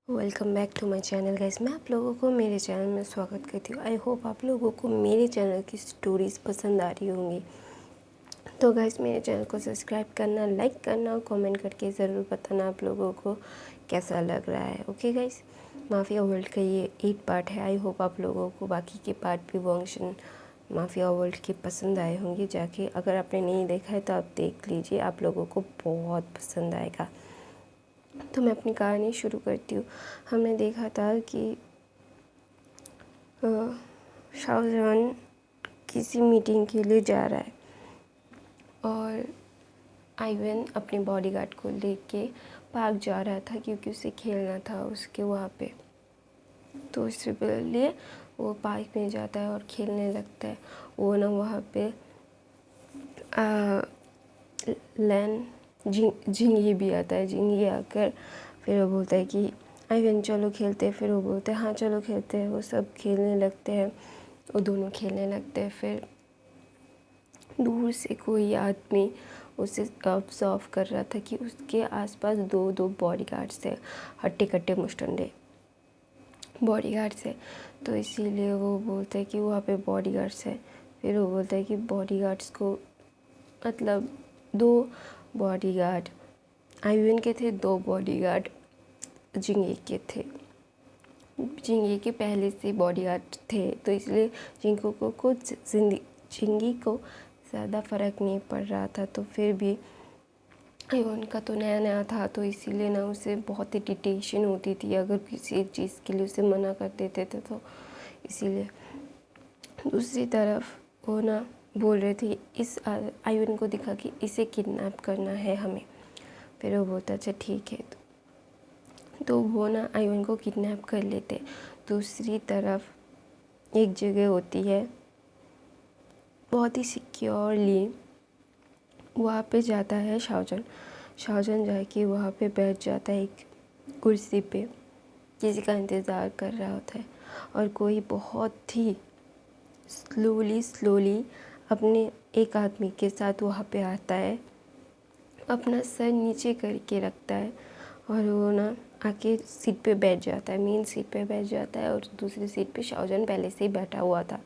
Welcome back to my channel guys. मैं आप लोगों को मेरे चैनल में स्वागत करती हूँ। आई होप आप लोगों को मेरे चैनल की स्टोरीज़ पसंद आ रही होंगी। तो गाइस मेरे चैनल को सब्सक्राइब करना, लाइक करना और कमेंट करके ज़रूर बताना आप लोगों को कैसा लग रहा है। ओके गाइस, माफिया वर्ल्ड का ये 8 पार्ट है। आई होप आप लोगों को बाकी के पार्ट भी वंशन माफिया वर्ल्ड के पसंद आए होंगे। जाके अगर आपने नहीं देखा है तो आप देख लीजिए, आप लोगों को बहुत पसंद आएगा। तो मैं अपनी कहानी शुरू करती हूँ। हमने देखा था कि शाहजहान किसी मीटिंग के लिए जा रहा है और आइवन अपने बॉडीगार्ड को लेके पार्क जा रहा था क्योंकि उसे खेलना था उसके वहाँ पे। तो इसके लिए वो पार्क में जाता है और खेलने लगता है। वो ना वहाँ पे लैन झिंगी भी आता है। झिंगी आकर फिर वो बोलता है कि आइवन चलो खेलते हैं। फिर वो बोलते हैं हाँ चलो खेलते हैं। वो सब खेलने लगते हैं, वो दोनों खेलने लगते हैं। फिर दूर से कोई आदमी उसे ऑब्जर्व कर रहा था कि उसके आसपास दो दो बॉडीगार्ड्स थे, हट्टे कट्टे मुस्टंडे बॉडीगार्ड्स है। तो इसीलिए वो बोलते हैं कि वहाँ पे बॉडीगार्ड्स है। फिर वो बोलता है कि बॉडीगार्ड्स को मतलब 2 बॉडीगार्ड आइवन के थे, 2 बॉडीगार्ड झिंगी के थे। झिंगी के पहले से बॉडीगार्ड थे तो इसलिए झिंगी को ज़्यादा फ़र्क नहीं पड़ रहा था। तो फिर भी आइवन का तो नया नया था तो इसीलिए ना उसे बहुत इरिटेशन होती थी अगर किसी एक चीज़ के लिए उसे मना कर देते थे। तो इसीलिए दूसरी तरफ वो ना बोल रहे थे इस आइवन को दिखा कि इसे किडनैप करना है हमें। फिर वो बोलता अच्छा ठीक है। तो वो ना आइवन को किडनैप कर लेते। दूसरी तरफ एक जगह होती है, बहुत ही सिक्योरली वहाँ पे जाता है शाहजहान जाके वहाँ पे बैठ जाता है एक कुर्सी पे, किसी का इंतज़ार कर रहा होता है। और कोई बहुत ही स्लोली अपने एक आदमी के साथ वहाँ पे आता है, अपना सर नीचे करके रखता है और वो ना आके सीट पे बैठ जाता है, मेन सीट पे बैठ जाता है। और दूसरी सीट पे शाहजहान पहले से ही बैठा हुआ था।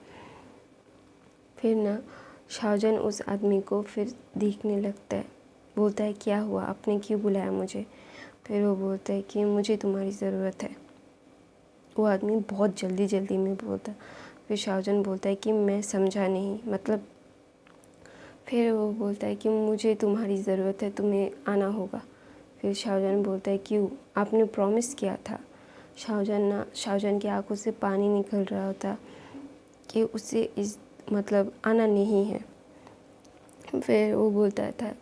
फिर ना शाहजहान उस आदमी को फिर देखने लगता है, बोलता है क्या हुआ, आपने क्यों बुलाया मुझे। फिर वो बोलता है कि मुझे तुम्हारी ज़रूरत है। वो आदमी बहुत जल्दी में बोलता। फिर शाहजहान बोलता है कि मैं समझा नहीं, मतलब। फिर वो बोलता है कि मुझे तुम्हारी ज़रूरत है, तुम्हें आना होगा। फिर शाहजहान बोलता है क्यों, आपने प्रॉमिस किया था। शाहजहान की आंखों से पानी निकल रहा होता कि उसे इस मतलब आना नहीं है। फिर वो बोलता था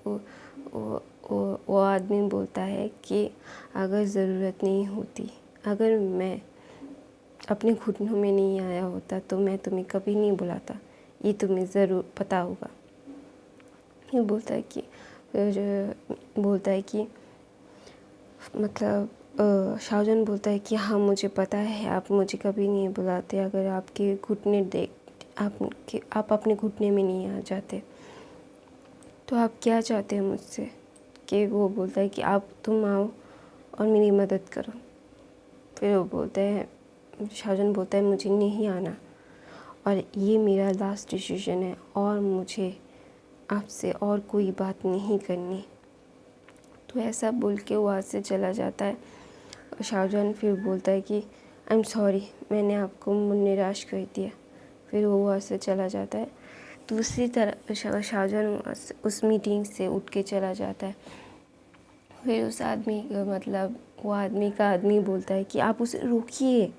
वो आदमी बोलता है कि अगर ज़रूरत नहीं होती, अगर मैं अपने घुटनों में नहीं आया होता तो मैं तुम्हें कभी नहीं बुलाता, ये तुम्हें ज़रूर पता होगा। ये बोलता है कि मतलब शाहजहान बोलता है कि हाँ मुझे पता है, आप मुझे कभी नहीं बुलाते अगर आपके घुटने आप अपने घुटने में नहीं आ जाते। तो आप क्या चाहते हैं मुझसे। कि वो बोलता है कि तुम आओ और मेरी मदद करो। फिर वो बोलते हैं, शाहजहान बोलता है मुझे नहीं आना और ये मेरा लास्ट डिसीजन है और मुझे आपसे और कोई बात नहीं करनी। तो ऐसा बोल के वहाँ से चला जाता है। शाहजहान फिर बोलता है कि आई एम सॉरी, मैंने आपको निराश कर दिया। फिर वो वहाँ से चला जाता है। दूसरी तरफ शाहजहान उस मीटिंग से उठ के चला जाता है। फिर उस आदमी मतलब वो आदमी बोलता है कि आप उसे रोकिए,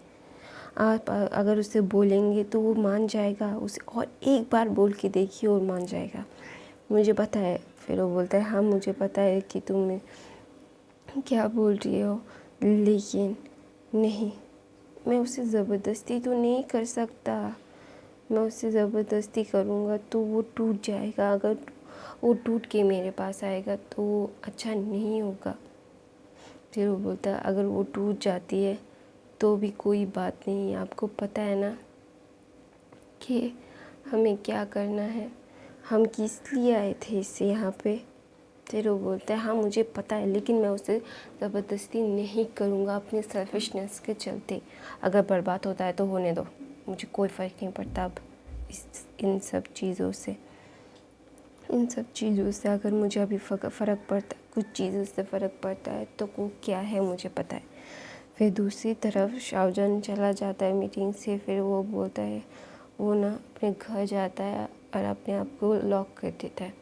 आप अगर उसे बोलेंगे तो वो मान जाएगा, उसे और एक बार बोल के देखिए और मान जाएगा, मुझे पता है। फिर वो बोलता है हाँ मुझे पता है कि तुम क्या बोल रही हो, लेकिन नहीं, मैं उसे ज़बरदस्ती तो नहीं कर सकता। मैं उससे ज़बरदस्ती करूँगा तो वो टूट जाएगा, अगर वो टूट के मेरे पास आएगा तो वो अच्छा नहीं होगा। फिर वो बोलता है अगर वो टूट जाती है तो भी कोई बात नहीं, आपको पता है ना कि हमें क्या करना है, हम किस लिए आए थे इससे यहाँ पे। फिर वो बोलता है हाँ मुझे पता है, लेकिन मैं उसे ज़बरदस्ती नहीं करूँगा अपने सेल्फिशनेस के चलते। अगर बर्बाद होता है तो होने दो, मुझे कोई फ़र्क नहीं पड़ता अब इन सब चीज़ों से। अगर मुझे अभी फ़र्क पड़ता है, कुछ चीज़ों से फ़र्क पड़ता है तो वो क्या है मुझे पता है। फिर दूसरी तरफ शाहजहां चला जाता है मीटिंग से। फिर वो बोलता है, वो ना अपने घर जाता है और अपने आप को लॉक कर देता है।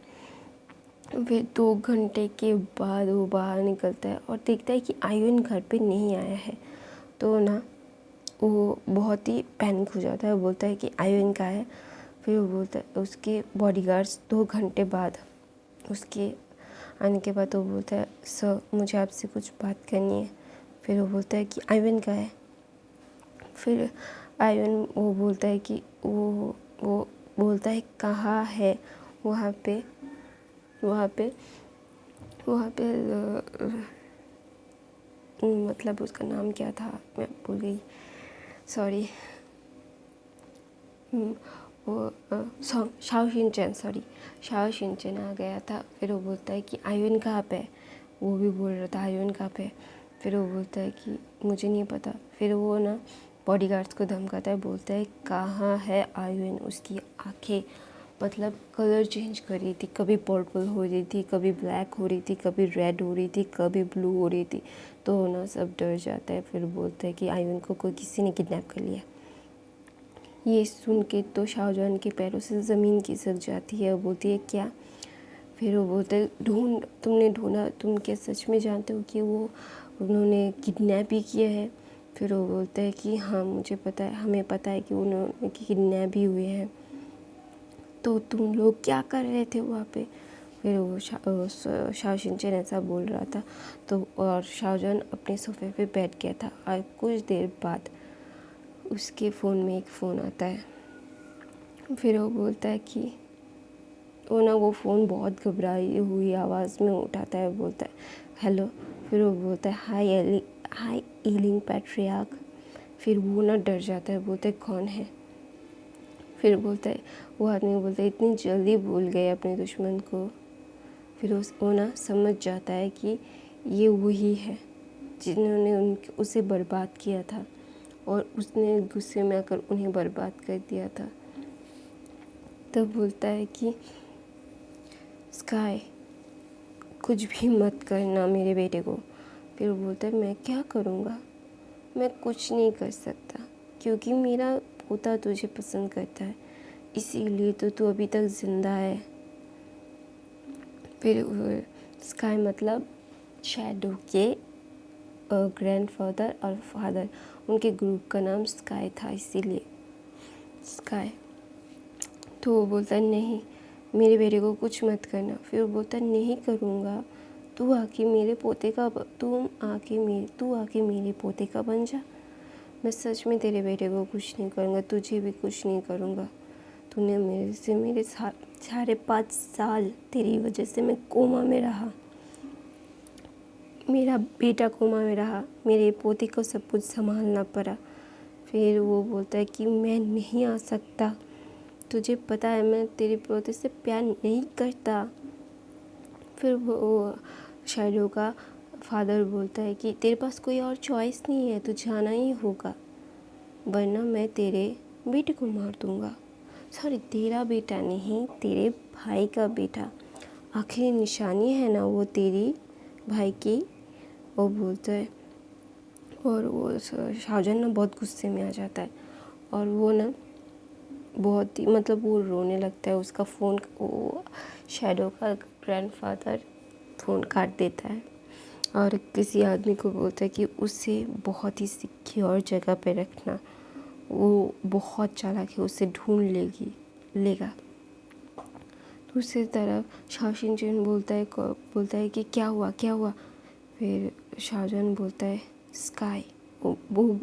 फिर 2 घंटे के बाद वो बाहर निकलता है और देखता है कि आयुन घर पे नहीं आया है। तो ना वो बहुत ही पैनिक हो जाता है, बोलता है कि आयुन कहाँ है। फिर वो बोलता है, उसके बॉडीगार्ड्स 2 घंटे बाद उसके आने के बाद वो बोलता है, सर मुझे आपसे कुछ बात करनी है। फिर वो बोलता है कि आयुन कहाँ है। फिर आयुन वो बोलता है कि वो बोलता है कहाँ है। वहाँ पे मतलब उसका नाम क्या था मैं भूल गई, सॉरी। वो शाओ शिनचैन आ गया था। फिर वो बोलता है कि आयुन कहाँ पे है। वो भी बोल रहा था आयुन कहाँ पे है। फिर वो बोलता है कि मुझे नहीं पता। फिर वो ना बॉडीगार्ड्स को धमकाता है, बोलता है कहाँ है आयुन। उसकी आंखें मतलब कलर चेंज कर रही थी, कभी पर्पल हो रही थी, कभी ब्लैक हो रही थी, कभी रेड हो रही थी, कभी ब्लू हो रही थी। तो ना सब डर जाता है। फिर बोलता है कि आयुन को कोई किसी ने किडनैप कर लिया। ये सुन के तो शाहजहां के पैरों से ज़मीन खिसक जाती है। बोलती है क्या। फिर वो बोलते है तुमने ढूंढा, तुम क्या सच में जानते हो कि वो उन्होंने किडनैप ही किया है। फिर वो बोलता है कि हाँ मुझे पता है, हमें पता है कि उन्होंने किडनैप भी हुए हैं। तो तुम लोग क्या कर रहे थे वहाँ पे। फिर वो शाओ शिनचैन ऐसा बोल रहा था तो, और शाहजहां अपने सोफे पे बैठ गया था। और कुछ देर बाद उसके फ़ोन में एक फ़ोन आता है। फिर वो बोलता है कि वो फ़ोन बहुत घबराई हुई आवाज़ में उठाता है, बोलता है हेलो। फिर वो बोलता है हाय ईलिंग पैट्रियार्क। फिर वो ना डर जाता है, बोलता है कौन है। फिर बोलता है, वो आदमी बोलता है इतनी जल्दी भूल गए अपने दुश्मन को। फिर वो ना समझ जाता है कि ये वही है जिन्होंने उसे बर्बाद किया था और उसने गुस्से में आकर उन्हें बर्बाद कर दिया था। तब बोलता है कि स्काई कुछ भी मत करना मेरे बेटे को। फिर वो बोलता है मैं क्या करूँगा, मैं कुछ नहीं कर सकता क्योंकि मेरा पोता तुझे पसंद करता है, इसीलिए तो तू अभी तक ज़िंदा है। फिर स्काई मतलब शैडो के ग्रैंडफादर और फादर, उनके ग्रुप का नाम स्काई था, इसीलिए स्काई। तो वो बोलता है नहीं मेरे बेटे को कुछ मत करना। फिर वो बोलता है नहीं करूँगा, तू आके मेरे पोते का बन जा। मैं सच में तेरे बेटे को कुछ नहीं करूँगा, तुझे भी कुछ नहीं करूँगा। तूने मेरे 5.5 साल तेरी वजह से मैं कोमा में रहा, मेरा बेटा कोमा में रहा, मेरे पोते को सब कुछ संभालना पड़ा। फिर वो बोलता है कि मैं नहीं आ सकता, तुझे पता है मैं तेरे पोते से प्यार नहीं करता। फिर वो शैडो का फादर बोलता है कि तेरे पास कोई और चॉइस नहीं है, तुझे आना ही होगा, वरना मैं तेरे बेटे को मार दूँगा। सॉरी तेरा बेटा नहीं, तेरे भाई का बेटा, आखिरी निशानी है ना वो तेरी भाई की। वो बोलता है और वो शाहजहां ना बहुत गुस्से में आ जाता है और वो ना बहुत ही मतलब वो रोने लगता है। उसका फ़ोन वो शैडो का ग्रैंडफादर फ़ोन काट देता है और किसी आदमी को बोलता है कि उसे बहुत ही सिक्योर जगह पे रखना, वो बहुत चालाक है, उसे ढूंढ लेगा। दूसरी तरफ शाओ शिनचैन बोलता है कि क्या हुआ। फिर शाहजहां बोलता है स्काई। वो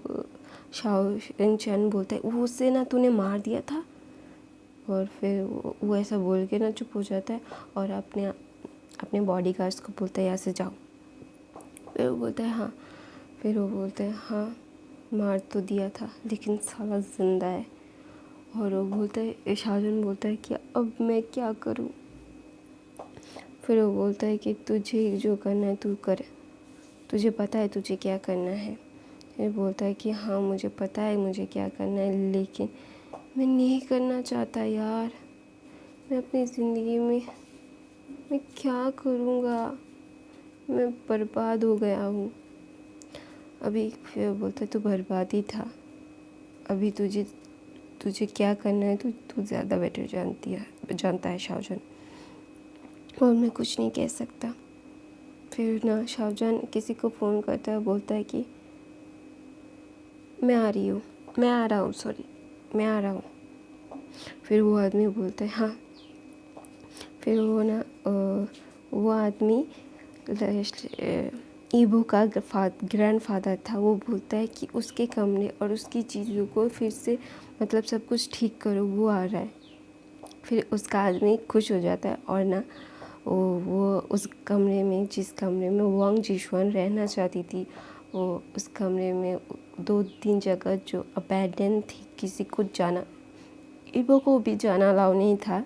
शाओ शिनचैन बोलता है वो उससे ना तूने मार दिया था। और फिर वो ऐसा बोल के ना चुप हो जाता है और अपने बॉडीगार्ड्स को बोलता है यहाँ से जाओ। फिर वो बोलता है हाँ। फिर वो बोलता है हाँ मार तो दिया था लेकिन साला ज़िंदा है। और वो बोलता है शाहजहां बोलता है कि अब मैं क्या करूँ। फिर वो बोलता है कि तुझे जो करना है तू कर, तुझे पता है तुझे क्या करना है। फिर बोलता है कि हाँ मुझे पता है मुझे क्या करना है, लेकिन मैं नहीं करना चाहता यार। मैं अपनी ज़िंदगी में मैं क्या करूँगा, मैं बर्बाद हो गया हूँ अभी। फिर बोलता है तू बर्बाद ही था, अभी तुझे तुझे क्या करना है तू ज़्यादा बेटर जानता है शाहजहां, और मैं कुछ नहीं कह सकता। फिर ना शाहजहां किसी को फ़ोन करता है, बोलता है कि मैं आ रहा हूँ। फिर वो आदमी बोलता है हाँ। फिर वो आदमी ईबो का ग्रैंडफादर था। वो बोलता है कि उसके कमरे और उसकी चीज़ों को फिर से मतलब सब कुछ ठीक करो, वो आ रहा है। फिर उसका आदमी खुश हो जाता है और ना वो उस कमरे में, जिस कमरे में वांग जिशुआन रहना चाहती थी, वो उस कमरे में 2-3 जगह जो अबैंडन थी, किसी को जाना, ईबो को भी जाना अलाउ नहीं था,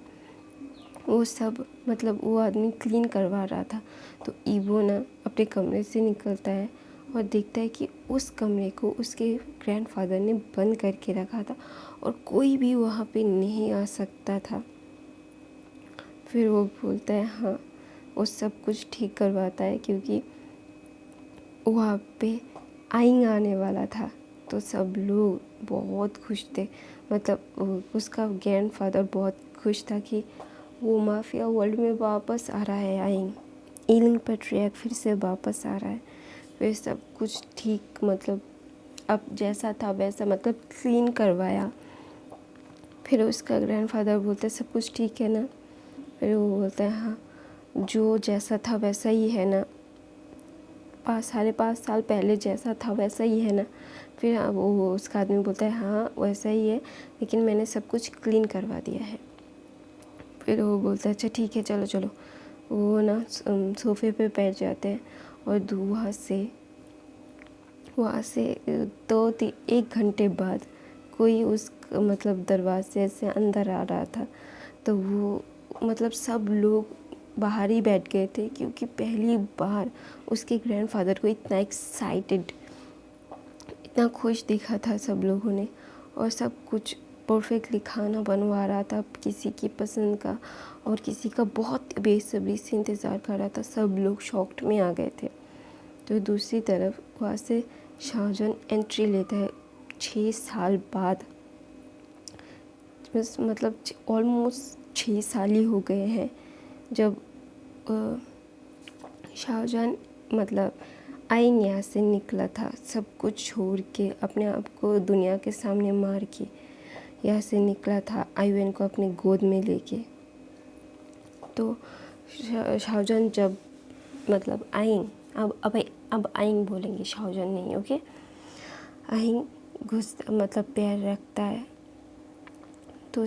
वो सब मतलब वो आदमी क्लीन करवा रहा था। तो ईबो ना अपने कमरे से निकलता है और देखता है कि उस कमरे को उसके ग्रैंडफादर ने बंद करके रखा था और कोई भी वहाँ पे नहीं आ सकता था। फिर वो बोलता है हाँ, वो सब कुछ ठीक करवाता है क्योंकि वहाँ पे आइंग आने वाला था। तो सब लोग बहुत खुश थे, मतलब उसका ग्रैंडफादर बहुत खुश था कि वो माफिया वर्ल्ड में वापस आ रहा है, आइंग ईलिंग पैट्रियार्क फिर से वापस आ रहा है। फिर सब कुछ ठीक, मतलब अब जैसा था वैसा, मतलब क्लीन करवाया। फिर उसका ग्रैंडफादर बोलता है सब कुछ ठीक है ना। फिर वो बोलता है हाँ, जो जैसा था वैसा ही है ना, 5-5.5 साल पहले जैसा था वैसा ही है ना। फिर वो उसका आदमी बोलता है हाँ वैसा ही है, लेकिन मैंने सब कुछ क्लीन करवा दिया है। फिर वो बोलता है अच्छा ठीक है, चलो चलो। वो ना सोफे पे बैठ जाते हैं और वहाँ से 1 घंटे बाद कोई उस मतलब दरवाजे से अंदर आ रहा था। तो वो मतलब सब लोग बाहर ही बैठ गए थे क्योंकि पहली बार उसके ग्रैंडफादर को इतना एक्साइटेड, इतना खुश देखा था सब लोगों ने, और सब कुछ परफेक्टली खाना बनवा रहा था किसी की पसंद का और किसी का बहुत बेसब्री से इंतज़ार कर रहा था। सब लोग शॉक्ड में आ गए थे। तो दूसरी तरफ वहाँ से शाहजहां एंट्री लेता है 6 साल बाद, मतलब ऑलमोस्ट 6 साल ही हो गए हैं जब शाहजहां मतलब आइन यहाँ से निकला था, सब कुछ छोड़ के, अपने आप को दुनिया के सामने मार के यहाँ से निकला था आयुन को अपने गोद में लेके। तो शाहजहां जब मतलब आइन, अब आइन बोलेंगे, शाहजहां नहीं, ओके। आइन मतलब पैर रखता है तो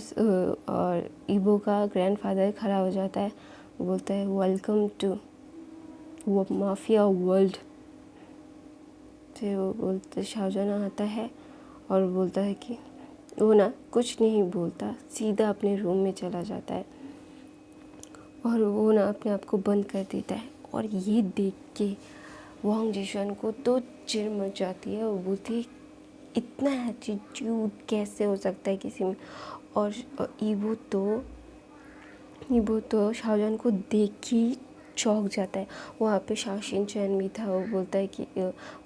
और ईबो का ग्रैंडफादर खड़ा हो जाता है, बोलता है वेलकम टू वो माफिया वर्ल्ड। फिर वो बोलते शाहजहां आता है और बोलता है कि वो ना कुछ नहीं बोलता, सीधा अपने रूम में चला जाता है और वो ना अपने आप को बंद कर देता है। और ये देख के वांग जिशुआन को तो चिढ़ मच जाती है। वो बोलती है इतना एटीट्यूड कैसे हो सकता है किसी में। और ईबो तो शाहजहां को देख ही चौंक जाता है। वहाँ पे शाओ शिनचैन भी था। वो बोलता है कि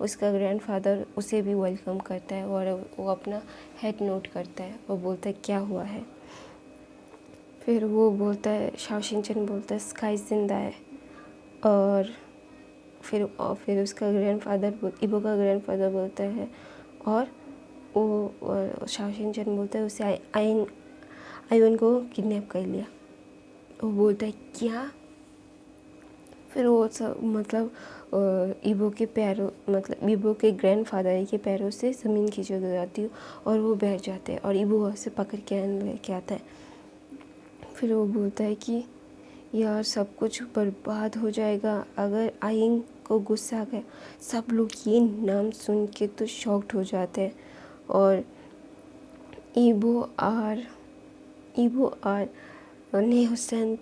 उसका ग्रैंडफादर उसे भी वेलकम करता है और वो अपना हेड नोट करता है। वो बोलता है क्या हुआ है। फिर वो बोलता है, शाओ शिनचैन बोलता है स्काई जिंदा है। और फिर उसका ग्रैंडफादर, ईबो का ग्रैंडफादर बोलता है, और वो शाओ शिनचैन बोलता है उसे आयुन को किडनैप कर लिया। वो बोलता है क्या। फिर वो सब मतलब ईबो के पैरों, मतलब ईबो के ग्रैंडफादर के पैरों से ज़मीन खींची जाती है और वो बैठ जाते हैं और ईबो से पकड़ के लेके आता है। फिर वो बोलता है कि यार सब कुछ बर्बाद हो जाएगा अगर आइंग को गुस्सा आ गया। सब लोग ये नाम सुन के तो शॉक्ड हो जाते हैं। और ईबो और ने हुसैन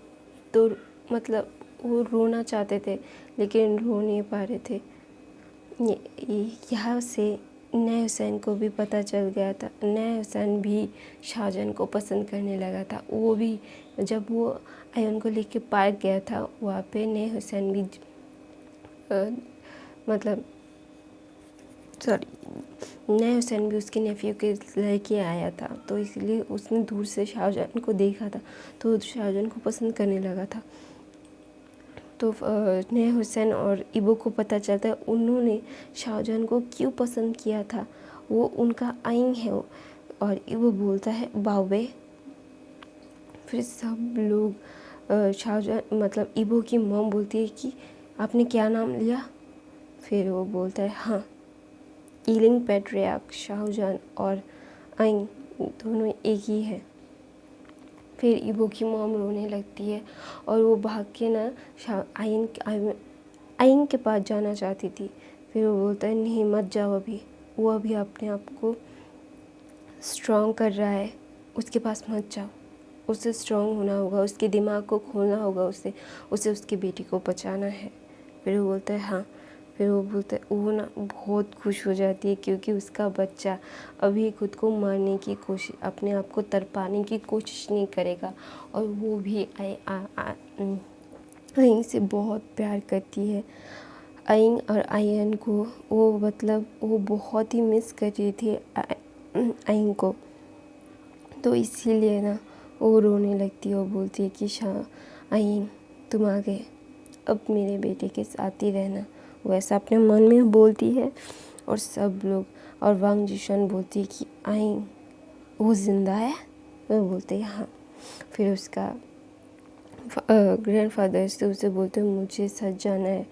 तो मतलब वो रोना चाहते थे लेकिन रो नहीं पा रहे थे। यहाँ से नए हुसैन को भी पता चल गया था। नए हुसैन भी शाहजहां को पसंद करने लगा था। वो भी जब वो आयन को लेके पार्क गया था, वहाँ पे नए हुसैन भी मतलब नए हुसैन भी उसके नेफ्यू के लेके आया था, तो इसलिए उसने दूर से शाहजहां को देखा था, तो शाहजहां को पसंद करने लगा था। तो नए हुसैन और इबो को पता चलता है उन्होंने शाहजहां को क्यों पसंद किया था, वो उनका आइन है। और इबो बोलता है बावे। फिर सब लोग शाहजहां मतलब इबो की मॉम बोलती है कि आपने क्या नाम लिया। फिर वो बोलता है हाँ, ईलिंग पैट्रियार्क शाहजहां और आइन दोनों एक ही है। फिर इबो की मॉम रोने लगती है और वो भाग के ना आइन के पास जाना चाहती थी। फिर वो बोलता है नहीं मत जाओ अभी, वो अभी अपने आप को स्ट्रॉन्ग कर रहा है, उसके पास मत जाओ, उसे स्ट्रॉन्ग होना होगा, उसके दिमाग को खोलना होगा, उसे उसकी बेटी को बचाना है। फिर वो बोलता है हाँ। फिर वो बोलता है, वो ना बहुत खुश हो जाती है क्योंकि उसका बच्चा अभी खुद को मारने की कोशिश, अपने आप को तड़पाने की कोशिश नहीं करेगा। और वो भी आइन से बहुत प्यार करती है। आइन और आयन को वो मतलब वो बहुत ही मिस कर रही थी आइन को, तो इसीलिए ना वो रोने लगती है और बोलती है कि आइन तुम आ गए, अब मेरे बेटे के साथ ही रहना। वो ऐसा अपने मन में बोलती है और सब लोग, और वांग जिशन बोलती है कि आइन वो ज़िंदा है। वो बोलते हैं हाँ। फिर उसका ग्रैंडफादर से उसे बोलते हैं मुझे सच जाना है।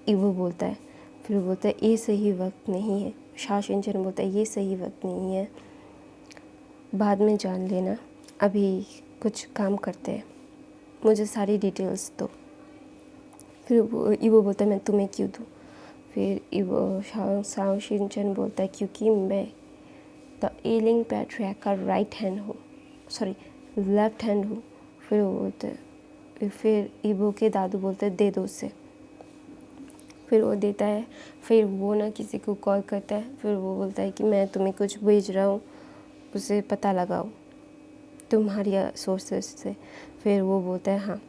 इवो बोलता है, फिर वो बोलता है ये सही वक्त नहीं है। शा शिनचैन बोलता है ये सही वक्त नहीं है, बाद में जान लेना, अभी कुछ काम करते हैं, मुझे सारी डिटेल्स दो। फिर इवो बोलता है मैं तुम्हें क्यों दूँ। फिर इवो शा शिनचैन बोलता है क्योंकि मैं द ईलिंग पैट्रियार्क का राइट हैंड हूँ, सॉरी लेफ्ट हैंड हूँ। फिर वो बोलते हैं, फिर इवो के दादू बोलते हैं दे दो उसे। फिर वो देता है। फिर वो ना किसी को कॉल करता है। फिर वो बोलता है कि मैं तुम्हें कुछ भेज रहा हूँ, उसे पता लगाओ तुम्हारी सोर्सेस से। फिर वो बोलता है हाँ।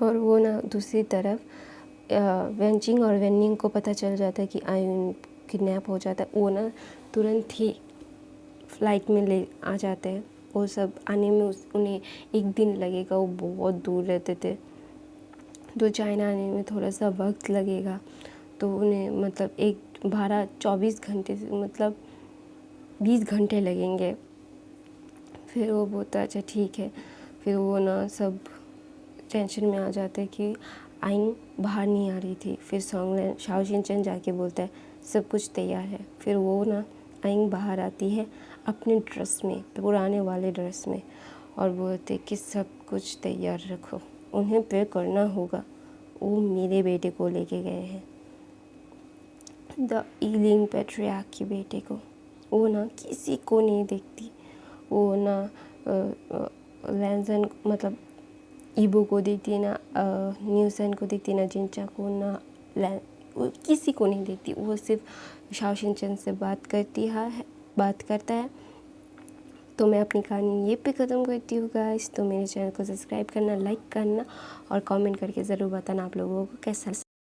और वो ना दूसरी तरफ वेंचिंग और वेनिंग को पता चल जाता है कि आयुन किडनैप हो जाता है। वो ना तुरंत ही फ्लाइट में ले आ जाते हैं। वो सब आने में उन्हें एक दिन लगेगा, वो बहुत दूर रहते थे, तो चाइना आने में थोड़ा सा वक्त लगेगा। तो उन्हें मतलब 24 घंटे से मतलब 20 घंटे लगेंगे। फिर वो बोलता है अच्छा ठीक है। फिर वो ना सब टेंशन में आ जाते हैं कि आइन बाहर नहीं आ रही थी। फिर सोंगलैन शाओ शिनचैन जाके बोलता है सब कुछ तैयार है। फिर वो ना आइन बाहर आती है अपने ड्रेस में, पुराने वाले ड्रेस में, और बोलते कि सब कुछ तैयार रखो, उन्हें पे करना होगा, वो मेरे बेटे को लेके गए हैं, द ईलिंग पैट्रियार्क के बेटे को। वो ना किसी को नहीं देखती, वो ना लैंसन मतलब इबो को देखती ना, न्यूसन को देखती ना, जिनचा को ना, वो किसी को नहीं देखती। वो सिर्फ शाओ शिनचैन से बात करता है। तो मैं अपनी कहानी ये पे ख़त्म करती हूँ गाइस। तो मेरे चैनल को सब्सक्राइब करना, लाइक करना और कमेंट करके ज़रूर बताना आप लोगों को कैसा